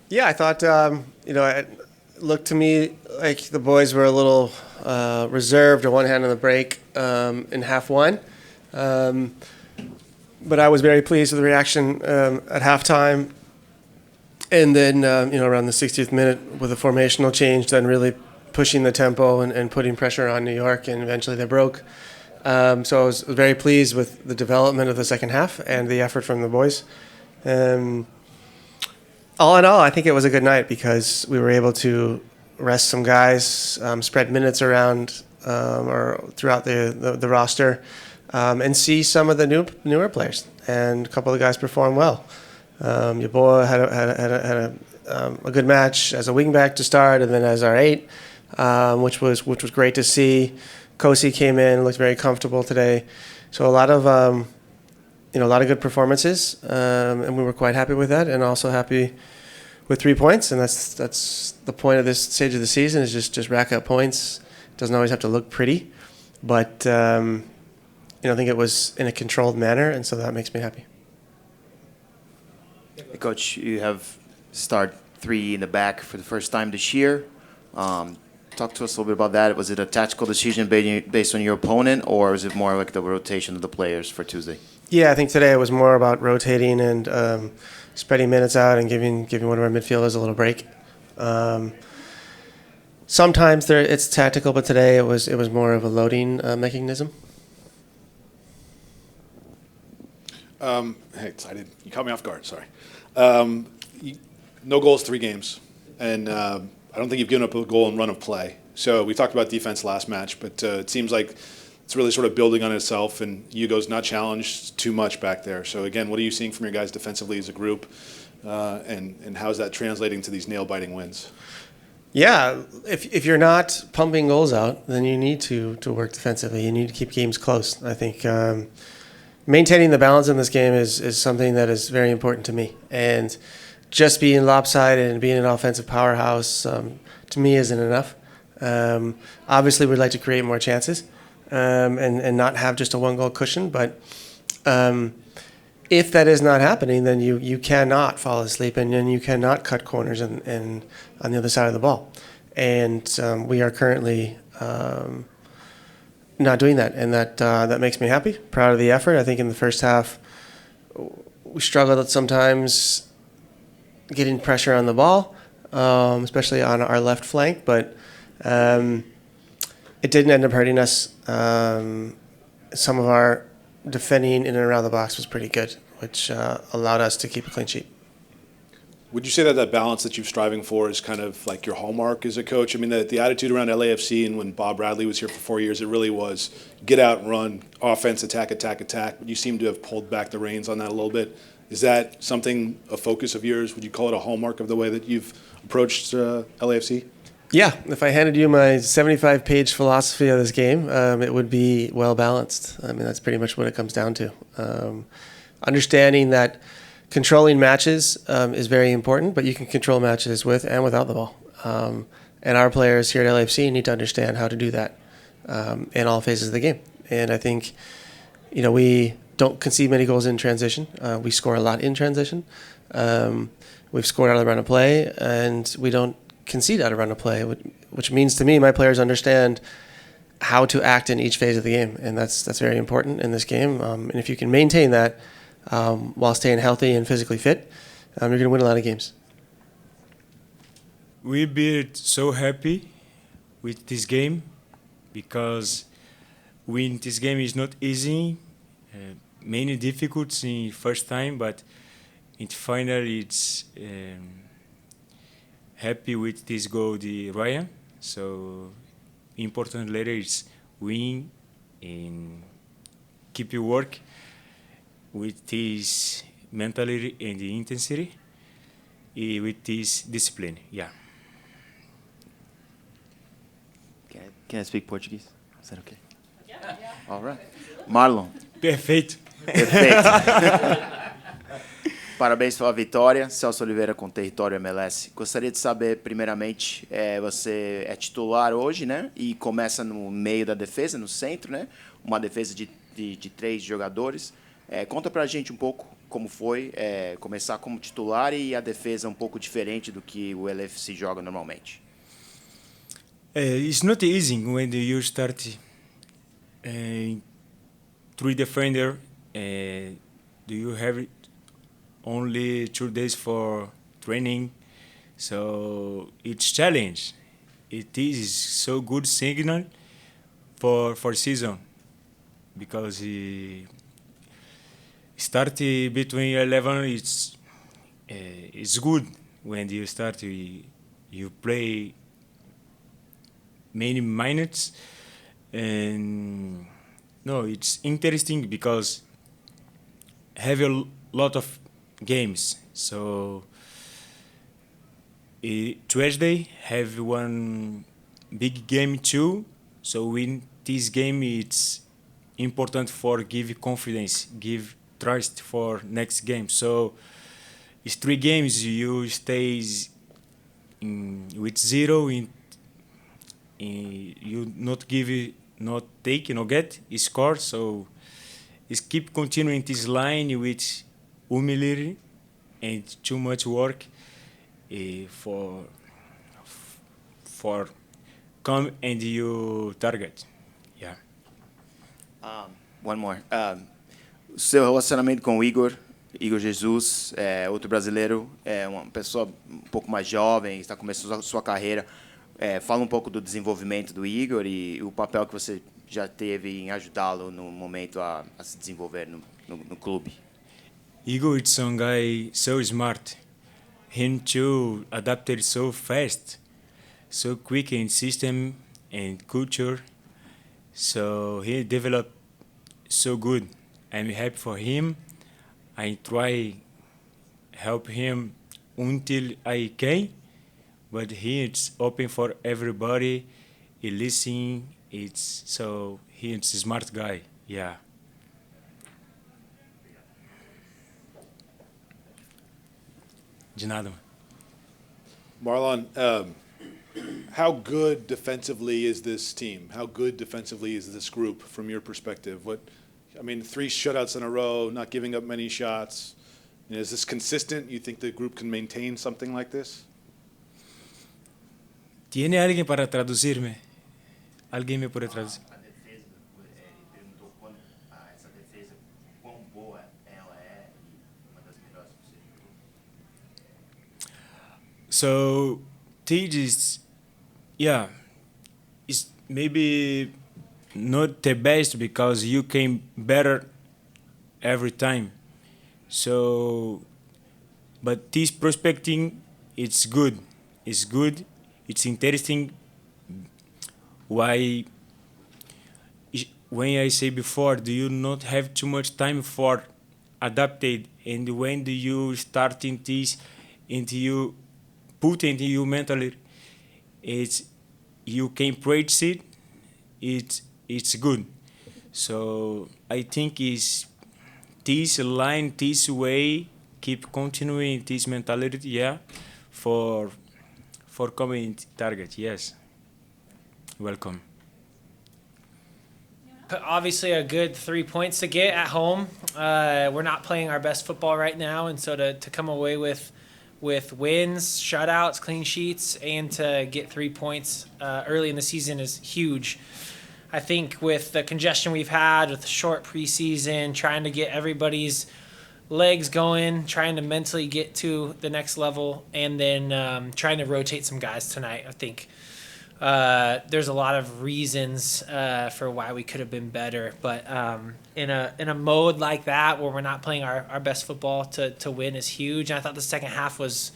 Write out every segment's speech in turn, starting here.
Yeah, I thought it looked to me like the boys were a little reserved or one hand on the brake in half one. Um, but I was very pleased with the reaction at halftime, and then around the 60th minute with a formational change, then really pushing the tempo and putting pressure on New York, and eventually they broke. So I was very pleased with the development of the second half and the effort from the boys. Um, all in all, I think it was a good night because we were able to rest some guys, spread minutes around or throughout the roster, and see some of the newer players. And a couple of the guys performed well. Yaboa had a good match as a wingback to start, and then as our eight, which was great to see. Kosi came in, looked very comfortable today. So a lot of good performances, and we were quite happy with that, and also happy with 3 points. And that's the point of this stage of the season, is just rack up points. It doesn't always have to look pretty, but I think it was in a controlled manner, and so that makes me happy. Coach, you have start three in the back for the first time this year. Talk to us a little bit about that. Was it a tactical decision based on your opponent, or is it more like the rotation of the players for Tuesday? Yeah, I think today it was more about rotating and spreading minutes out and giving one of our midfielders a little break. Sometimes it's tactical, but today it was more of a loading mechanism. Hey, you caught me off guard. Sorry. No goals, 3 games, and I don't think you've given up a goal in run of play. So we talked about defense last match, but it seems like it's really sort of building on itself, and Hugo's not challenged too much back there. So again, what are you seeing from your guys defensively as a group, and how's that translating to these nail-biting wins? Yeah, if you're not pumping goals out, then you need to work defensively. You need to keep games close. I think maintaining the balance in this game is something that is very important to me. And just being lopsided and being an offensive powerhouse, to me, isn't enough. Obviously, we'd like to create more chances and not have just a one-goal cushion. But if that is not happening, then you cannot fall asleep and you cannot cut corners and on the other side of the ball. And we are currently not doing that, and that makes me happy. Proud of the effort. I think in the first half we struggled at sometimes getting pressure on the ball, especially on our left flank, but it didn't end up hurting us. Some of our defending in and around the box was pretty good, which allowed us to keep a clean sheet. Would you say that balance that you're striving for is kind of like your hallmark as a coach? I mean, the attitude around LAFC, and when Bob Bradley was here for 4 years, it really was get out and run, offense, attack, attack, attack. But you seem to have pulled back the reins on that a little bit. Is that something, a focus of yours? Would you call it a hallmark of the way that you've approached LAFC? Yeah, if I handed you my 75-page philosophy of this game, it would be well-balanced. I mean, that's pretty much what it comes down to. Understanding that controlling matches is very important, but you can control matches with and without the ball. And our players here at LAFC need to understand how to do that in all phases of the game. And I think, we don't concede many goals in transition. We score a lot in transition. We've scored out of the run of play, and we don't concede out of run of play, which means to me my players understand how to act in each phase of the game, and that's very important in this game. And if you can maintain that while staying healthy and physically fit, you're going to win a lot of games. We'll be so happy with this game because win this game is not easy. Many difficulties in first time, but in final it's happy with this goal, the Ryan. So important later is win and keep your work with this mentality and the intensity, with this discipline. Yeah. Can I speak Portuguese? Is that okay? Yeah. All right. Marlon. Perfeito. Perfeito. Parabéns pela vitória. Celso Oliveira com Território MLS. Gostaria de saber, primeiramente, você é titular hoje, né? E começa no meio da defesa, no centro, né? Uma defesa de 3 jogadores. Conta pra gente um pouco como foi começar como titular e a defesa um pouco diferente do que o LAFC joga normalmente? It's not easy when you start three defender. Do you have only 2 days for training? So it's challenge. It is so good signal for season because start between 11. It's good when you start. You play many minutes, and no, it's interesting because have a lot of games. So Tuesday have one big game too. So win this game, it's important for give confidence, give trust for next game. So it's 3 games you stays with 0 you not give, not take, no get, score. So it's keep continuing this line with humility and too much work for come and you target. Yeah. One more. O seu relacionamento com o Igor Jesus, outro brasileiro, uma pessoa um pouco mais jovem, está começando a sua carreira. Fala um pouco do desenvolvimento do Igor e o papel que você já teve em ajudá-lo no momento a se desenvolver no clube. Igor is some guy so smart. Him too adapted so fast, so quick in system and culture. So he developed so good. I'm happy for him. I try help him until I can, but he's open for everybody. He listen. He's a smart guy. Yeah. De nada. Marlon, how good defensively is this team? How good defensively is this group from your perspective? 3 shutouts in a row, not giving up many shots. Is this consistent? You think the group can maintain something like this? ¿Tiene alguien para traducirme? ¿Alguien me puede traducir? A defesa, ele perguntou essa defesa, quão boa ela é e uma das melhores que você viu. So, Tej it's maybe not the best because you came better every time. So, but this prospecting, it's good. It's good. It's interesting. Why? When I say before, do you not have too much time for adapted, and when do you starting this into you put into you mentally? It's you can practice it. It's good. So I think is this line, this way, keep continuing this mentality, yeah, for coming target, yes. Welcome. Obviously, a good 3 points to get at home. We're not playing our best football right now, and so to come away with wins, shutouts, clean sheets, and to get 3 points early in the season is huge. I think with the congestion we've had, with the short preseason, trying to get everybody's legs going, trying to mentally get to the next level, and then trying to rotate some guys tonight. I think there's a lot of reasons for why we could have been better, but in a mode like that where we're not playing our best football to win is huge. And I thought the second half was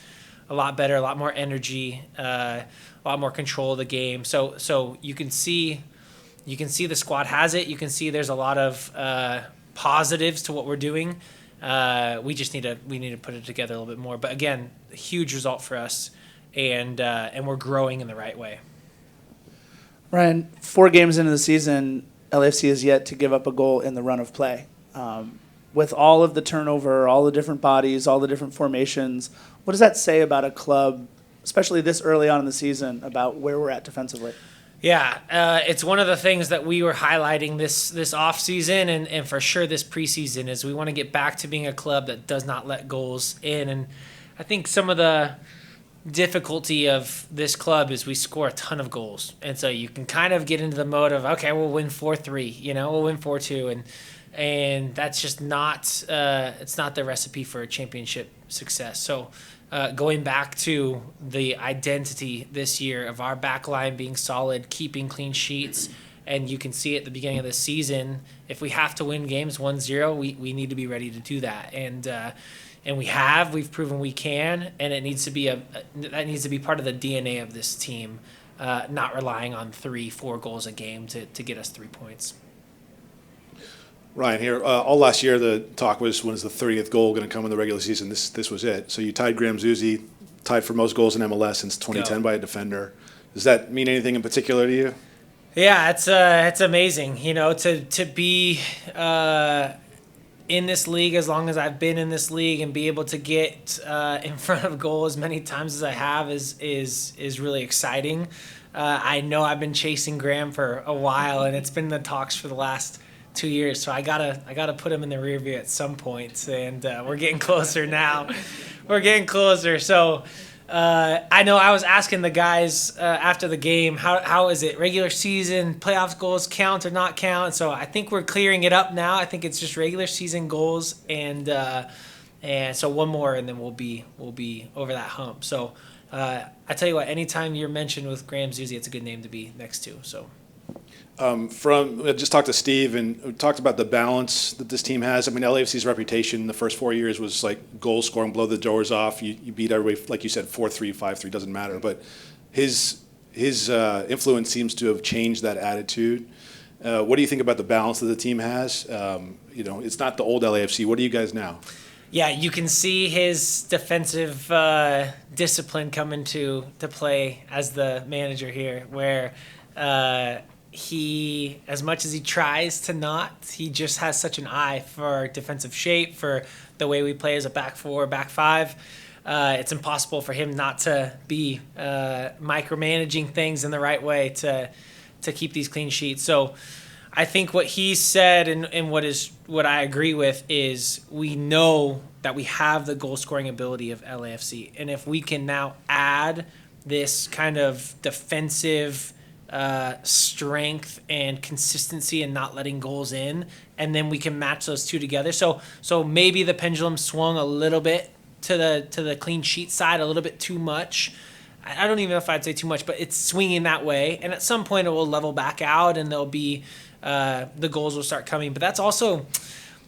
a lot better, a lot more energy, a lot more control of the game. So you can see the squad has it. You can see there's a lot of positives to what we're doing. We need to put it together a little bit more. But again, a huge result for us, and we're growing in the right way. Ryan, 4 games into the season, LAFC has yet to give up a goal in the run of play. With all of the turnover, all the different bodies, all the different formations, what does that say about a club, especially this early on in the season, about where we're at defensively? Yeah, it's one of the things that we were highlighting this off season and for sure this preseason is we want to get back to being a club that does not let goals in. And I think some of the difficulty of this club is we score a ton of goals, and so you can kind of get into the mode of, okay, we'll win 4-3, we'll win 4-2, and that's just not it's not the recipe for a championship success. So going back to the identity this year of our back line being solid, keeping clean sheets, and you can see at the beginning of the season, if we have to win games 1-0, we need to be ready to do that. And we've proven we can, and it needs to be that needs to be part of the DNA of this team, not relying on 3-4 goals a game to get us 3 points. Ryan, here, all last year the talk was, when is the 30th goal going to come in the regular season? This was it. So you tied Graham Zusi, tied for most goals in MLS since 2010 by a defender. Does that mean anything in particular to you? Yeah, it's amazing, to be in this league as long as I've been in this league and be able to get in front of goal as many times as I have is really exciting. I know I've been chasing Graham for a while, and it's been in the talks for the last 2 years, so I gotta put him in the rear view at some point, and we're getting closer now. We're getting closer. So I know I was asking the guys after the game, how is it? Regular season, playoffs goals count or not count? So I think we're clearing it up now. I think it's just regular season goals, and so one more, and then we'll be over that hump. So I tell you what, anytime you're mentioned with Graham Zusi, it's a good name to be next to. So. I just talked to Steve and we talked about the balance that this team has. I mean, LAFC's reputation the first 4 years was like goal scoring, blow the doors off. You beat everybody, like you said, 4-3, 5-3, doesn't matter. But his influence seems to have changed that attitude. What do you think about the balance that the team has? It's not the old LAFC. What are you guys now? Yeah, you can see his defensive discipline come into play as the manager here, where he, as much as he tries to not, he just has such an eye for defensive shape, for the way we play as a back four, back five. It's impossible for him not to be micromanaging things in the right way to keep these clean sheets. So I think what he said and what I agree with is we know that we have the goal scoring ability of LAFC, and if we can now add this kind of defensive strength and consistency and not letting goals in, and then we can match those two together. So maybe the pendulum swung a little bit to the clean sheet side, a little bit too much. I don't even know if I'd say too much, but it's swinging that way, and at some point it will level back out, and there'll be the goals will start coming. But that's also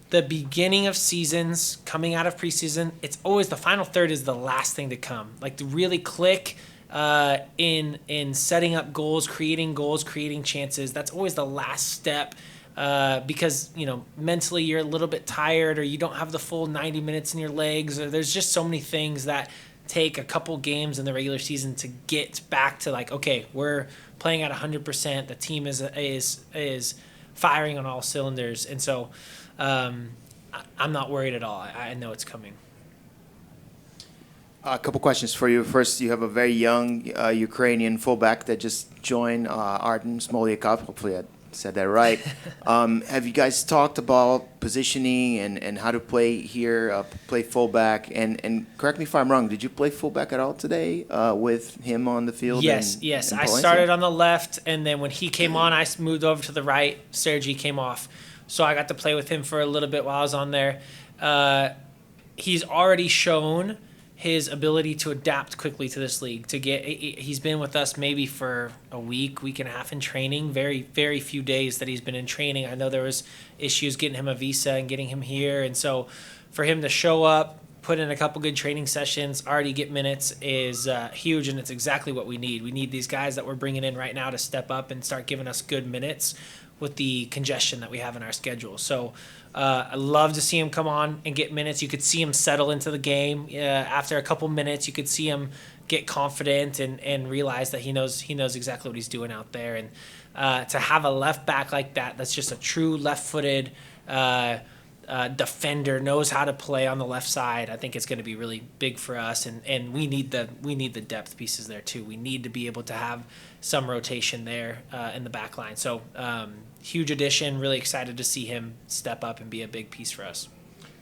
the beginning of seasons, coming out of preseason. It's always the final third is the last thing to come, like to really click in setting up goals, creating chances. That's always the last step, because mentally you're a little bit tired, or you don't have the full 90 minutes in your legs, or there's just so many things that take a couple games in the regular season to get back to, like, okay, we're playing at 100%. The team is firing on all cylinders, and so I'm not worried at all. I know it's coming. A couple questions for you. First, you have a very young Ukrainian fullback that just joined Artem Smolyakov. Hopefully I said that right. Have you guys talked about positioning and how to play here, play fullback? And correct me if I'm wrong, did you play fullback at all today with him on the field? Yes. in I started on the left, and then when he came on, I moved over to the right. Sergey came off. So I got to play with him for a little bit while I was on there. He's already shown his ability to adapt quickly to this league. He's been with us maybe for a week and a half in training. Very, very few days that he's been in training. I know there was issues getting him a visa and getting him here, and so for him to show up, put in a couple good training sessions, already get minutes is huge, and it's exactly what we need. We need these guys that we're bringing in right now to step up and start giving us good minutes with the congestion that we have in our schedule. So I love to see him come on and get minutes. You could see him settle into the game. After a couple minutes, you could see him get confident and realize that he knows exactly what he's doing out there. And to have a left back like that, that's just a true left-footed defender, knows how to play on the left side, I think it's going to be really big for us. And we need the depth pieces there too. We need to be able to have some rotation there in the back line. So huge addition. Really excited to see him step up and be a big piece for us.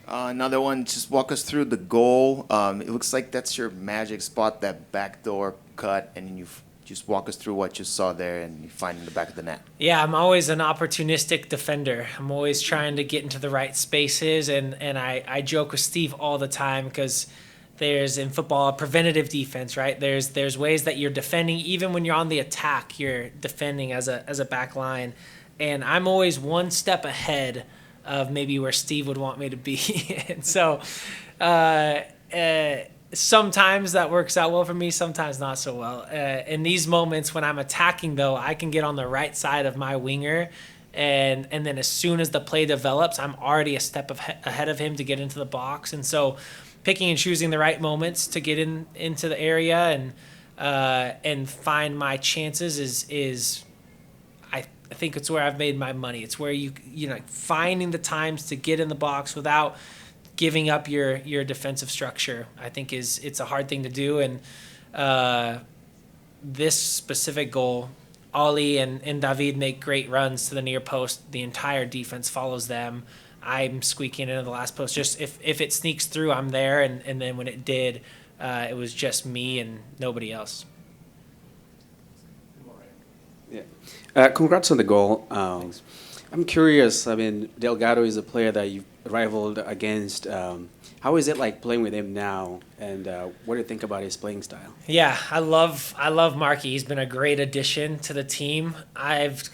Another one, just walk us through the goal. It looks like that's your magic spot, that backdoor cut, and you just walk us through what you saw there and you find in the back of the net. Yeah, I'm always an opportunistic defender. I'm always trying to get into the right spaces, and I joke with Steve all the time because there's in football a preventative defense, right? There's ways that you're defending even when you're on the attack. You're defending as a back line, and I'm always one step ahead of maybe where Steve would want me to be. And so sometimes that works out well for me, sometimes not so well. In these moments when I'm attacking, though, I can get on the right side of my winger, and then as soon as the play develops, I'm already a step ahead of him to get into the box. And so picking and choosing the right moments to get into the area and find my chances is I think it's where I've made my money. It's where you know, finding the times to get in the box without giving up your defensive structure, I think it's a hard thing to do. And this specific goal, Ollie and David make great runs to the near post. The entire defense follows them. I'm squeaking into the last post. Just if it sneaks through, I'm there. And then when it did, it was just me and nobody else. Yeah. Congrats on the goal. I'm curious. I mean, Delgado is a player that you've rivaled against. How is it like playing with him now? And what do you think about his playing style? Yeah, I love Marky. He's been a great addition to the team. I've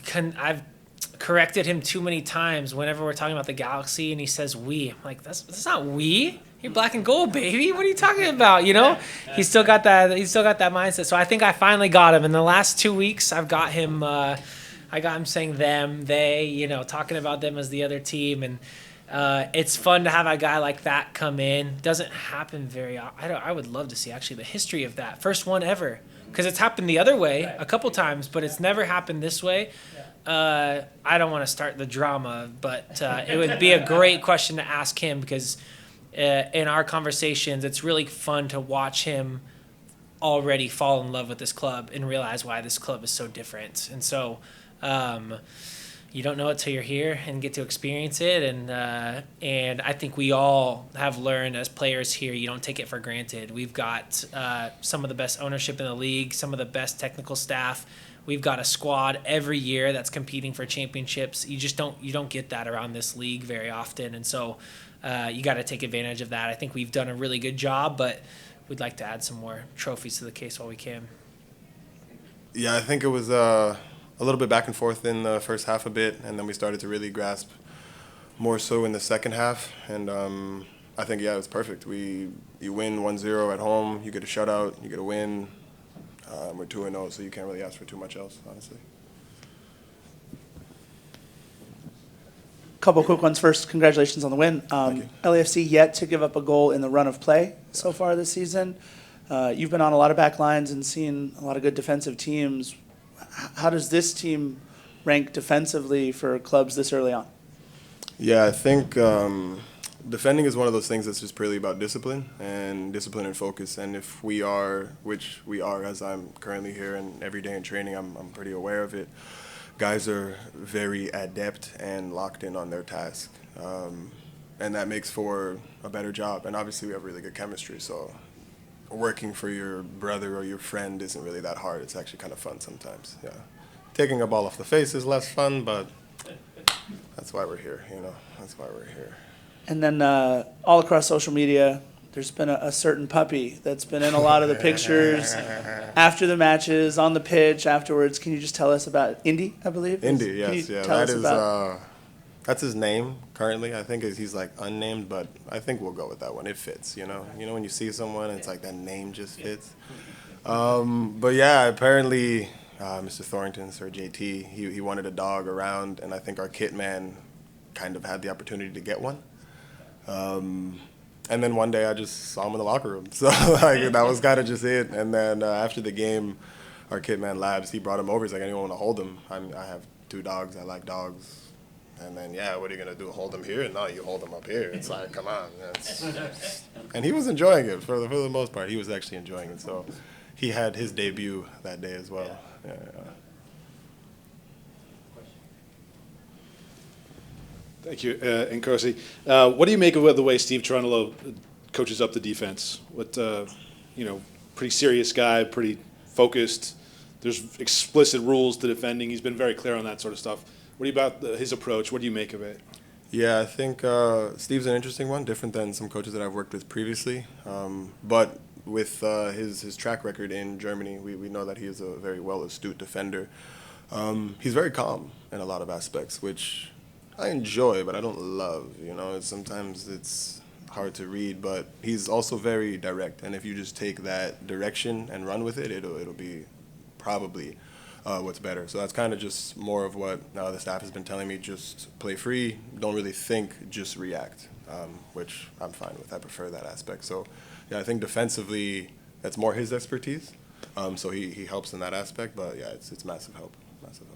corrected him too many times whenever we're talking about the Galaxy, and he says "we." I'm like, that's not "we." You're black and gold, baby. What are you talking about? You know, he's still got that mindset. So I think I finally got him. In the last 2 weeks, I've got him. I got him saying them, they. You know, talking about them as the other team, and it's fun to have a guy like that come in. Doesn't happen very often. I would love to see actually the history of that. First one ever, because it's happened the other way a couple times, but it's never happened this way. I don't want to start the drama, but it would be a great question to ask him because in our conversations, it's really fun to watch him already fall in love with this club and realize why this club is so different. And so you don't know it till you're here and get to experience it. And I think we all have learned as players here, you don't take it for granted. We've got some of the best ownership in the league, some of the best technical staff. We've got a squad every year that's competing for championships. You don't get that around this league very often. And so you got to take advantage of that. I think we've done a really good job, but we'd like to add some more trophies to the case while we can. Yeah, I think it was a little bit back and forth in the first half a bit, and then we started to really grasp more so in the second half. And I think, yeah, it was perfect. You win 1-0 at home, you get a shutout, you get a win. We're 2-0, so you can't really ask for too much else, honestly. Couple quick ones first. Congratulations on the win. LAFC yet to give up a goal in the run of play so far this season. You've been on a lot of back lines and seen a lot of good defensive teams. How does this team rank defensively for clubs this early on? Yeah, I think defending is one of those things that's just purely about discipline and focus. And if we are, which we are as I'm currently here and every day in training, I'm pretty aware of it. Guys are very adept and locked in on their task. And that makes for a better job. And obviously we have really good chemistry, so working for your brother or your friend isn't really that hard. It's actually kind of fun sometimes, yeah. Taking a ball off the face is less fun, but that's why we're here, you know. That's why we're here. And then all across social media, there's been a certain puppy that's been in a lot of the pictures after the matches, on the pitch, afterwards. Can you just tell us about Indy, I believe? Indy, yes, yeah. That is, that's his name currently. I think he's like unnamed, but I think we'll go with that one. It fits, you know. You know when you see someone, it's like that name just fits. But yeah, apparently Mr. Thornton, Sir JT, he wanted a dog around, and I think our kit man kind of had the opportunity to get one. And then one day I just saw him in the locker room. So like, that was kind of just it. And then after the game, our kit man Labs, he brought him over. He's like, anyone want to hold him? I have 2 dogs. I like dogs. And then, yeah, what are you going to do, hold him here? No, you hold him up here. It's like, come on. And he was enjoying it for the most part. He was actually enjoying it. So he had his debut that day as well. Yeah. Thank you, Nkosi. What do you make of the way Steve Cherundolo coaches up the defense? Pretty serious guy, pretty focused. There's explicit rules to defending. He's been very clear on that sort of stuff. What do you about his approach? What do you make of it? Yeah, I think Steve's an interesting one, different than some coaches that I've worked with previously. But with his track record in Germany, we know that he is a very well-astute defender. He's very calm in a lot of aspects, which I enjoy, but I don't love. Sometimes it's hard to read, but he's also very direct. And if you just take that direction and run with it, it'll be probably what's better. So that's kind of just more of what the staff has been telling me. Just play free, don't really think, just react, which I'm fine with. I prefer that aspect. So yeah, I think defensively, that's more his expertise. So he helps in that aspect, but yeah, it's massive help. Massive help.